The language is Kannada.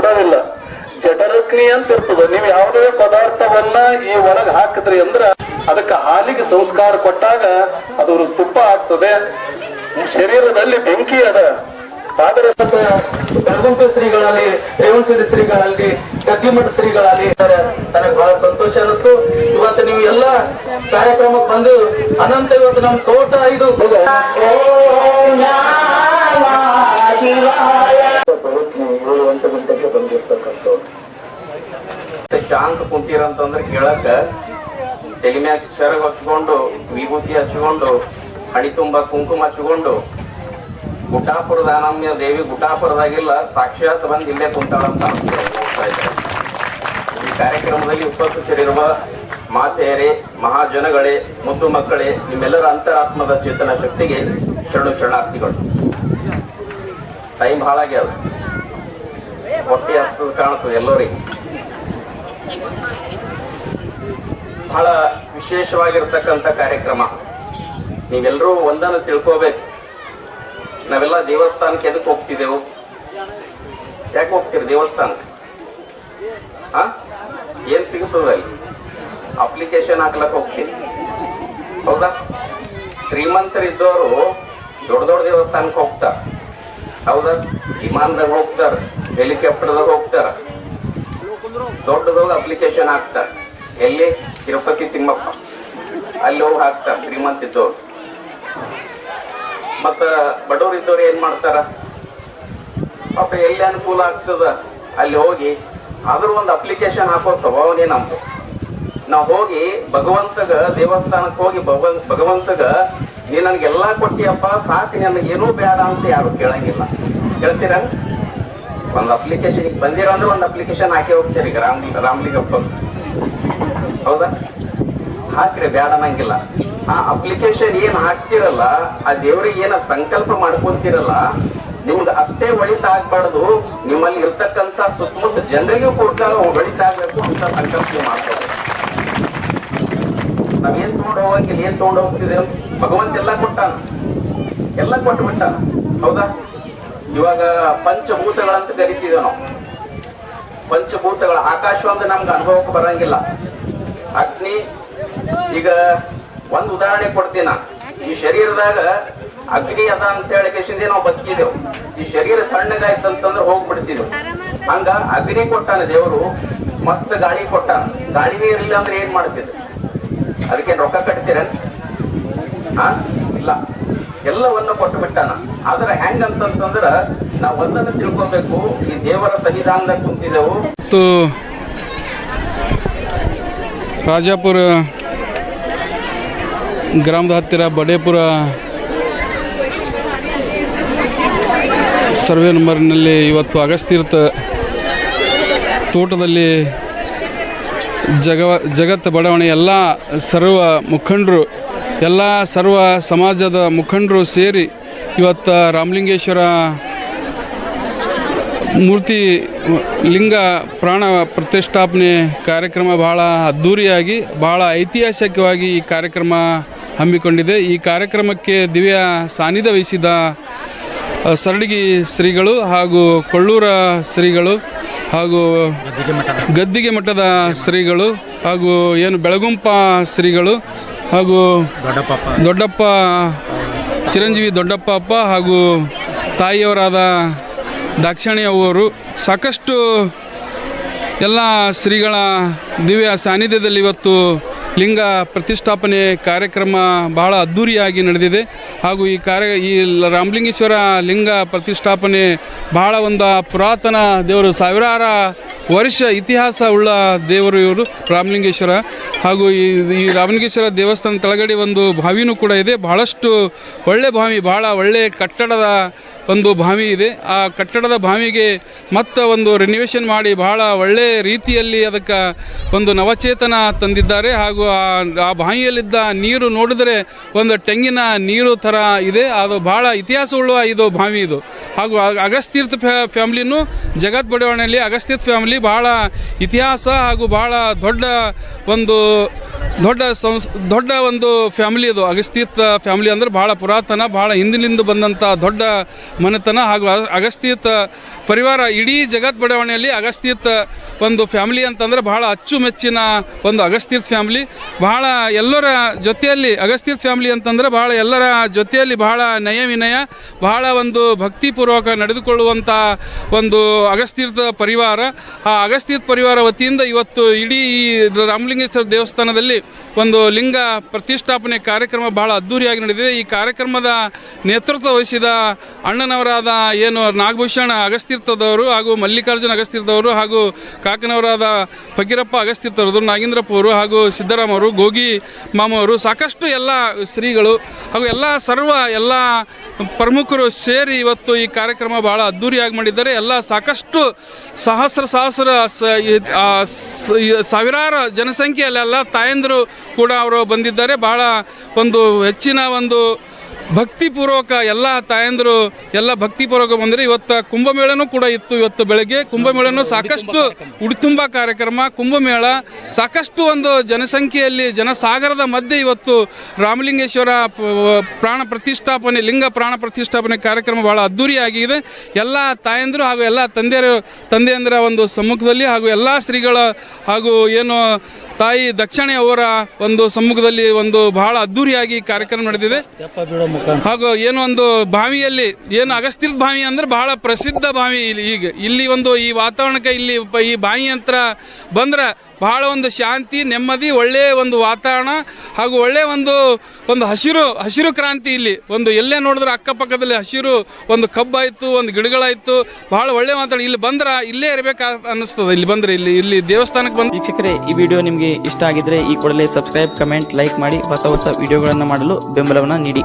ಬಿಡೋದಿಲ್ಲ. ಜಠರಗ್ನಿ ಅಂತ ಇರ್ತದ. ನೀವು ಯಾವುದೇ ಪದಾರ್ಥವನ್ನ ಈ ಒಳಗೆ ಹಾಕಿದ್ರಿ ಅಂದ್ರ ಅದಕ್ಕೆ ಹಾಲಿಗೆ ಸಂಸ್ಕಾರ ಕೊಟ್ಟಾಗ ಅದು ತುಪ್ಪ ಆಗ್ತದೆ. ಶರೀರದಲ್ಲಿ ಬೆಂಕಿ ಅದ. ಆದರೆ ಬೆಳಗುಂಪೆ ಶ್ರೀಗಳಲ್ಲಿ, ರೇವಣಸಿದ್ಧಿ ಶ್ರೀಗಳಲ್ಲಿ, ಗದ್ದಿಮಠ ಶ್ರೀಗಳಲ್ಲಿ ನನಗೆ ಬಹಳ ಸಂತೋಷ ಅನಿಸ್ತು. ಇವತ್ತು ನೀವು ಎಲ್ಲ ಕಾರ್ಯಕ್ರಮಕ್ಕೆ ಬಂದು ಅನಂತ ಇವತ್ತು ನಮ್ಮ ತೋಟ ಇದು ಗಂಟೆಗೆ ಬಂದಿರ್ತಕ್ಕಂಥ ಶಾಂತ ಕುಂತೀರಂತಂದ್ರೆ ಕೇಳಕ್ಕ ತೆಗಿ ಮ್ಯಾಗ ಸೆರಗ್ ಹಚ್ಕೊಂಡು, ವಿಭೂತಿ ಹಚ್ಕೊಂಡು, ಹಣಿ ತುಂಬಾ ಕುಂಕುಮ ಹಚ್ಕೊಂಡು, ಗುಟಾಪುರದ ಅನಮ್ಯ ದೇವಿ ಗುಟಾಪುರದಾಗಿಲ್ಲ, ಸಾಕ್ಷಾತ್ ಬಂದು ಇಲ್ಲೇ ಕುಂತಾಳಂತ ನೋಡ್ತಾ ಇದ್ದಾರೆ. ಈ ಕಾರ್ಯಕ್ರಮದಲ್ಲಿ ಉಪಸ್ಥಿತರಿರುವ ಮಾತೆಯರೇ, ಮಹಾಜನಗಳೇ, ಮುದ್ದು ಮಕ್ಕಳೇ, ನಿಮ್ಮೆಲ್ಲರ ಅಂತರಾತ್ಮದ ಚೇತನ ಶಕ್ತಿಗೆ ಶರಣಾರ್ಥಿಗಳು. ಟೈಮ್ ಬಹಳ ಆಗ್ಯಾವ, ಹೊಟ್ಟೆ ಹಸ್ತದ ಕಾಣಿಸ್ತದೆ ಎಲ್ಲರಿಗೆ. ಬಹಳ ವಿಶೇಷವಾಗಿರ್ತಕ್ಕಂಥ ಕಾರ್ಯಕ್ರಮ. ನೀವೆಲ್ಲರೂ ಒಂದನ್ನು ತಿಳ್ಕೋಬೇಕು. ನಾವೆಲ್ಲ ದೇವಸ್ಥಾನಕ್ಕೆ ಎದಕ್ಕೆ ಹೋಗ್ತಿದ್ದೆವು? ಯಾಕೆ ಹೋಗ್ತೀರಿ ದೇವಸ್ಥಾನಕ್ಕೆ? ಏನ್ ಸಿಗುತ್ತದೆ ಅಲ್ಲಿ? ಅಪ್ಲಿಕೇಶನ್ ಹಾಕ್ಲಕ್ ಹೋಗ್ತೀರಿ, ಹೌದಾ? ಶ್ರೀಮಂತರಿದ್ದವರು ದೊಡ್ಡ ದೊಡ್ಡ ದೇವಸ್ಥಾನಕ್ಕೆ ಹೋಗ್ತಾರ, ಹೌದಾ? ವಿಮಾನದಾಗ ಹೋಗ್ತಾರ, ಹೆಲಿಕಾಪ್ಟರ್ದಾಗ ಹೋಗ್ತಾರ, ದೊಡ್ಡದೋಗಿ ಅಪ್ಲಿಕೇಶನ್ ಹಾಕ್ತಾರ. ಎಲ್ಲಿ? ತಿರುಪತಿ ತಿಮ್ಮಪ್ಪ ಅಲ್ಲಿ ಹೋಗಿ ಹಾಕ್ತಾರ ಶ್ರೀಮಂತ ಇದ್ದವ್ರು. ಮತ್ತ ಬಡವ್ರು ಇದ್ದವ್ರು ಏನ್ ಮಾಡ್ತಾರ? ಪಾಪ ಎಲ್ಲಿ ಅನುಕೂಲ ಆಗ್ತದ ಅಲ್ಲಿ ಹೋಗಿ ಆದ್ರೂ ಒಂದು ಅಪ್ಲಿಕೇಶನ್ ಹಾಕೋ ಸ್ವಭಾವನೇ ನಮ್ದು. ನಾವು ಹೋಗಿ ಭಗವಂತಗ ದೇವಸ್ಥಾನಕ್ಕೆ ಹೋಗಿ ಭಗವಂತಗ ನೀ ನನ್ಗೆಲ್ಲಾ ಕೊಟ್ಟಿಯಪ್ಪ, ಸಾಕು, ನನಗೆ ಏನೂ ಬೇಡ ಅಂತ ಯಾರು ಕೇಳಂಗಿಲ್ಲ. ಕೇಳ್ತೀರ? ಒಂದು ಅಪ್ಲಿಕೇಶನ್ ಈಗ ಬಂದಿರ ಅಂದ್ರೆ ಒಂದು ಅಪ್ಲಿಕೇಶನ್ ಹಾಕಿ ಹೋಗ್ತೀರಿ. ಈಗ ರಾಮ್ಲಿಂಗಪ್ಪ, ಹೌದಾ? ಹಾಕ್ರಿ, ಬೇಡ ಅನ್ನಂಗಿಲ್ಲ. ಆ ಅಪ್ಲಿಕೇಶನ್ ಏನ್ ಹಾಕ್ತಿರಲ್ಲ, ಆ ದೇವ್ರಿಗೆ ಏನ ಸಂಕಲ್ಪ ಮಾಡ್ಕೊಂತಿರಲ್ಲ, ನಿಮ್ಗೆ ಅಷ್ಟೇ ಒಳಿತಾಗ್ಬಾರ್ದು, ನಿಮ್ಮಲ್ಲಿ ಇರ್ತಕ್ಕಂಥ ಸುತ್ತಮುತ್ತ ಜನರಿಗೂ ಕೂಡ ಒಳಿತಾಗ್ಬೇಕು ಅಂತ ಸಂಕಲ್ಪ ಮಾಡ್ತಾರೆ. ನಾವೇನ್ ತಗೊಂಡು ಹೋಗಂಗಿಲ್ಲ. ಏನ್ ತಗೊಂಡು ಹೋಗ್ತಿದ್ದೇವೆ? ಭಗವಂತ ಎಲ್ಲ ಕೊಟ್ಟಾನ, ಎಲ್ಲ ಕೊಟ್ಟು ಬಿಟ್ಟಾನ, ಹೌದಾ? ಇವಾಗ ಪಂಚಭೂತಗಳಂತ ಕರಿತೀವಿ ನಾವು. ಪಂಚಭೂತಗಳ ಆಕಾಶ ಒಂದು ನಮ್ಗೆ ಅನುಭವಕ್ಕೆ ಬರಂಗಿಲ್ಲ. ಅಗ್ನಿ, ಈಗ ಒಂದು ಉದಾಹರಣೆ ಕೊಡ್ತೀನಿ ನಾನು. ಈ ಶರೀರದಾಗ ಅಗ್ನಿ ಅದ ಅಂತ ಹೇಳಿ ಕೇಸಿಂದ ನಾವು ಬದುಕಿದೆವು. ಈ ಶರೀರ ಸಣ್ಣಗಾಯ್ತಂತಂದ್ರೆ ಹೋಗ್ಬಿಡ್ತಿದ್ವು. ಹಂಗ ಅಗ್ನಿ ಕೊಟ್ಟಾನ ದೇವರು, ಮಸ್ತ್ ಗಾಳಿ ಕೊಟ್ಟಾನ. ಗಾಳಿನೇ ಇರಲಿಲ್ಲ ಅಂದ್ರೆ ಏನ್ ಮಾಡ್ತಿದ್ರು? ಅದಕ್ಕೆ ರೊಕ್ಕ ಕಟ್ತೀರ? ಇಲ್ಲ, ಎಲ್ಲವನ್ನ ಕೊಟ್ಟು ಬಿಟ್ಟಾನ. ಆದ್ರೆ ಹೆಂಗಂತಂದ್ರ ನಾವು ಒಂದನ್ನು ತಿಳ್ಕೊಬೇಕು, ಈ ದೇವರ ಸನ್ನಿಧಾನದಾಗ ಕುಂತಿದ್ದೆವು. ರಾಜಾಪುರ ಗ್ರಾಮದ ಹತ್ತಿರ ಬಡೇಪುರ ಸರ್ವೆ ನಂಬರ್ನಲ್ಲಿ ಇವತ್ತು ಅಗಸ್ತೀರ್ಥ ತೋಟದಲ್ಲಿ ಜಗತ್ ಬಡಾವಣೆ ಎಲ್ಲ ಸರ್ವ ಮುಖಂಡರು, ಎಲ್ಲ ಸರ್ವ ಸಮಾಜದ ಮುಖಂಡರು ಸೇರಿ ಇವತ್ತು ರಾಮಲಿಂಗೇಶ್ವರ ಮೂರ್ತಿ ಲಿಂಗ ಪ್ರಾಣ ಪ್ರತಿಷ್ಠಾಪನೆ ಕಾರ್ಯಕ್ರಮ ಬಹಳ ಅದ್ಧೂರಿಯಾಗಿ, ಬಹಳ ಐತಿಹಾಸಿಕವಾಗಿ ಈ ಕಾರ್ಯಕ್ರಮ ಹಮ್ಮಿಕೊಂಡಿದೆ. ಈ ಕಾರ್ಯಕ್ರಮಕ್ಕೆ ದಿವ್ಯ ಸಾನ್ನಿಧ್ಯ ವಹಿಸಿದ ಸರಳಗಿ ಶ್ರೀಗಳು ಹಾಗೂ ಕೊಳ್ಳೂರ ಶ್ರೀಗಳು ಹಾಗೂ ಗದ್ದಿಗೆ ಮಠದ ಶ್ರೀಗಳು ಹಾಗೂ ಏನು ಬೆಳಗುಂಪ ಶ್ರೀಗಳು ಹಾಗೂ ದೊಡ್ಡಪ್ಪ ಚಿರಂಜೀವಿ ದೊಡ್ಡಪ್ಪ ಅಪ್ಪ ಹಾಗೂ ತಾಯಿಯವರಾದ ದಾಕ್ಷಾಣಿ ಅವರು, ಸಾಕಷ್ಟು ಎಲ್ಲ ಶ್ರೀಗಳ ದಿವ್ಯ ಸಾನ್ನಿಧ್ಯದಲ್ಲಿ ಇವತ್ತು ಲಿಂಗ ಪ್ರತಿಷ್ಠಾಪನೆ ಕಾರ್ಯಕ್ರಮ ಬಹಳ ಅದ್ಧೂರಿಯಾಗಿ ನಡೆದಿದೆ. ಹಾಗೂ ಈ ರಾಮಲಿಂಗೇಶ್ವರ ಲಿಂಗ ಪ್ರತಿಷ್ಠಾಪನೆ ಬಹಳ ಒಂದು ಪುರಾತನ ದೇವರು, ಸಾವಿರಾರು ವರ್ಷ ಇತಿಹಾಸ ಉಳ್ಳ ದೇವರು ಇವರು ರಾಮಲಿಂಗೇಶ್ವರ. ಹಾಗೂ ಈ ರಾಮಲಿಂಗೇಶ್ವರ ದೇವಸ್ಥಾನ ಕೆಳಗಡೆ ಒಂದು ಬಾವಿನೂ ಕೂಡ ಇದೆ. ಬಹಳಷ್ಟು ಒಳ್ಳೆ ಬಾವಿ, ಬಹಳ ಒಳ್ಳೆ ಕಟ್ಟಡದ ಒಂದು ಬಾವಿ ಇದೆ. ಆ ಕಟ್ಟಡದ ಬಾವಿಗೆ ಮತ್ತೆ ಒಂದು ರಿನಿವೇಷನ್ ಮಾಡಿ ಬಹಳ ಒಳ್ಳೆ ರೀತಿಯಲ್ಲಿ ಅದಕ್ಕೆ ಒಂದು ನವಚೇತನ ತಂದಿದ್ದಾರೆ. ಹಾಗೂ ಆ ಬಾವಿಯಲ್ಲಿದ್ದ ನೀರು ನೋಡಿದರೆ ಒಂದು ತೆಂಗಿನ ನೀರು ಥರ ಇದೆ. ಅದು ಬಹಳ ಇತಿಹಾಸವುಳ್ಳ ಇದು ಬಾವಿ ಇದು. ಹಾಗೂ ಅಗಸ್ತೀರ್ಥ ಫ್ಯಾಮಿಲಿನೂ ಜಗತ್ ಬಡಾವಣೆಯಲ್ಲಿ ಅಗಸ್ತೀರ್ಥ ಫ್ಯಾಮಿಲಿ ಬಹಳ ಇತಿಹಾಸ ಹಾಗೂ ಬಹಳ ದೊಡ್ಡ ಒಂದು ಫ್ಯಾಮಿಲಿ ಅದು. ಅಗಸ್ತೀರ್ಥ ಫ್ಯಾಮಿಲಿ ಅಂದರೆ ಬಹಳ ಪುರಾತನ, ಬಹಳ ಹಿಂದಿನಿಂದ ಬಂದಂಥ ದೊಡ್ಡ ಮನೆತನ. ಹಾಗೂ ಅಗಸ್ತೀರ್ಥ ಪರಿವಾರ ಇಡೀ ಜಗತ್ ಬಡಾವಣೆಯಲ್ಲಿ ಅಗಸ್ತೀರ್ಥ ಒಂದು ಫ್ಯಾಮಿಲಿ ಅಂತಂದ್ರೆ ಬಹಳ ಅಚ್ಚುಮೆಚ್ಚಿನ ಒಂದು ಅಗಸ್ತೀರ್ಥ ಫ್ಯಾಮಿಲಿ. ಬಹಳ ಎಲ್ಲರ ಜೊತೆಯಲ್ಲಿ ಅಗಸ್ತೀರ್ಥ ಫ್ಯಾಮಿಲಿ ಅಂತಂದ್ರೆ ಬಹಳ ಎಲ್ಲರ ಜೊತೆಯಲ್ಲಿ ಬಹಳ ನಯ ವಿನಯ, ಬಹಳ ಒಂದು ಭಕ್ತಿಪೂರ್ವಕ ನಡೆದುಕೊಳ್ಳುವಂಥ ಒಂದು ಅಗಸ್ತೀರ್ಥ ಪರಿವಾರ. ಆ ಅಗಸ್ತೀರ್ಥ ಪರಿವಾರ ವತಿಯಿಂದ ಇವತ್ತು ಇಡೀ ಈ ರಾಮಲಿಂಗೇಶ್ವರ ದೇವಸ್ಥಾನದಲ್ಲಿ ಒಂದು ಲಿಂಗ ಪ್ರತಿಷ್ಠಾಪನೆ ಕಾರ್ಯಕ್ರಮ ಬಹಳ ಅದ್ದೂರಿಯಾಗಿ ನಡೆದಿದೆ. ಈ ಕಾರ್ಯಕ್ರಮದ ನೇತೃತ್ವ ವಹಿಸಿದ ಅಣ್ಣನವರಾದ ಏನು ನಾಗಭೂಷಣ ಅಗಸ್ತೀರ್ಥದವರು ಹಾಗೂ ಮಲ್ಲಿಕಾರ್ಜುನ ಅಗಸ್ತೀರ್ಥದವರು ಹಾಗೂ ಕಾಕನವರಾದ ಫಕೀರಪ್ಪ ಅಗಸ್ತೀರ್ಥರವರು, ನಾಗೇಂದ್ರಪ್ಪ ಅವರು ಹಾಗೂ ಸಿದ್ದರಾಮ ಅವರು, ಗೋಗಿ ಮಾಮವರು, ಸಾಕಷ್ಟು ಎಲ್ಲ ಶ್ರೀಗಳು ಹಾಗೂ ಎಲ್ಲ ಪ್ರಮುಖರು ಸೇರಿ ಇವತ್ತು ಈ ಕಾರ್ಯಕ್ರಮ ಬಹಳ ಅದ್ದೂರಿಯಾಗಿ ಮಾಡಿದ್ದಾರೆ. ಎಲ್ಲ ಸಾಕಷ್ಟು ಸಹಸ್ರ ಸಾವಿರಾರು ಜನಸಂಖ್ಯೆಯಲ್ಲೆಲ್ಲ ತಾಯಂದಿರು ಕೂಡ ಅವರು ಬಂದಿದ್ದಾರೆ. ಬಹಳ ಒಂದು ಹೆಚ್ಚಿನ ಒಂದು ಭಕ್ತಿಪೂರ್ವಕ ಎಲ್ಲ ತಾಯಂದಿರು ಎಲ್ಲ ಭಕ್ತಿಪೂರ್ವಕ ಬಂದರೆ ಇವತ್ತು ಕುಂಭಮೇಳನೂ ಕೂಡ ಇತ್ತು. ಇವತ್ತು ಬೆಳಗ್ಗೆ ಕುಂಭಮೇಳನೂ ಸಾಕಷ್ಟು ಉಡಿತುಂಬ ಕಾರ್ಯಕ್ರಮ, ಕುಂಭಮೇಳ ಸಾಕಷ್ಟು ಒಂದು ಜನಸಂಖ್ಯೆಯಲ್ಲಿ ಜನಸಾಗರದ ಮಧ್ಯೆ ಇವತ್ತು ರಾಮಲಿಂಗೇಶ್ವರ ಪ್ರಾಣ ಪ್ರತಿಷ್ಠಾಪನೆ ಲಿಂಗ ಪ್ರಾಣ ಪ್ರತಿಷ್ಠಾಪನೆ ಕಾರ್ಯಕ್ರಮ ಬಹಳ ಅದ್ದೂರಿಯಾಗಿದೆ. ಎಲ್ಲ ತಾಯಂದಿರು ಹಾಗೂ ಎಲ್ಲ ತಂದೆಯಂದಿರ ಒಂದು ಸಮ್ಮುಖದಲ್ಲಿ ಹಾಗೂ ಎಲ್ಲ ಶ್ರೀಗಳ ಹಾಗೂ ಏನು ತಾಯಿ ದಕ್ಷಿಣೆ ಅವರ ಒಂದು ಸಮ್ಮುಖದಲ್ಲಿ ಒಂದು ಬಹಳ ಅದ್ದೂರಿಯಾಗಿ ಕಾರ್ಯಕ್ರಮ ನಡೆದಿದೆ. ಹಾಗೂ ಏನು ಒಂದು ಬಾವಿಯಲ್ಲಿ ಏನು ಅಗಸ್ತೀರ್ಥ ಬಾವಿ ಅಂದ್ರೆ ಬಹಳ ಪ್ರಸಿದ್ಧ ಬಾವಿ. ಇಲ್ಲಿ ಒಂದು ಈ ವಾತಾವರಣಕ್ಕೆ ಇಲ್ಲಿ ಈ ಬಾವಿ ಹತ್ರ ಬಂದ್ರೆ ಬಹಳ ಒಂದು ಶಾಂತಿ, ನೆಮ್ಮದಿ, ಒಳ್ಳೆಯ ಒಂದು ವಾತಾವರಣ ಹಾಗೂ ಒಳ್ಳೆಯ ಒಂದು ಹಸಿರು ಕ್ರಾಂತಿ. ಇಲ್ಲಿ ಒಂದು ಎಲ್ಲೇ ನೋಡಿದ್ರೆ ಅಕ್ಕಪಕ್ಕದಲ್ಲಿ ಹಸಿರು ಒಂದು ಕಬ್ಬಾಯ್ತು, ಒಂದು ಗಿಡಗಳಾಯ್ತು, ಬಹಳ ಒಳ್ಳೆ ವಾತಾವರಣ. ಇಲ್ಲಿ ಬಂದ್ರೆ ಇಲ್ಲೇ ಇರಬೇಕು ಅನ್ನಿಸ್ತದೆ. ಇಲ್ಲಿ ಬಂದ್ರೆ ಇಲ್ಲಿ ದೇವಸ್ಥಾನಕ್ಕೆ ಬಂದು. ವೀಕ್ಷಕರೇ, ಈ ವಿಡಿಯೋ ನಿಮಗೆ ಇಷ್ಟ ಆಗಿದ್ರೆ ಈ ಕೂಡಲೇ ಸಬ್ಸ್ಕ್ರೈಬ್, ಕಮೆಂಟ್, ಲೈಕ್ ಮಾಡಿ ಹೊಸ ವಿಡಿಯೋಗಳನ್ನು ಮಾಡಲು ಬೆಂಬಲವನ್ನು ನೀಡಿ.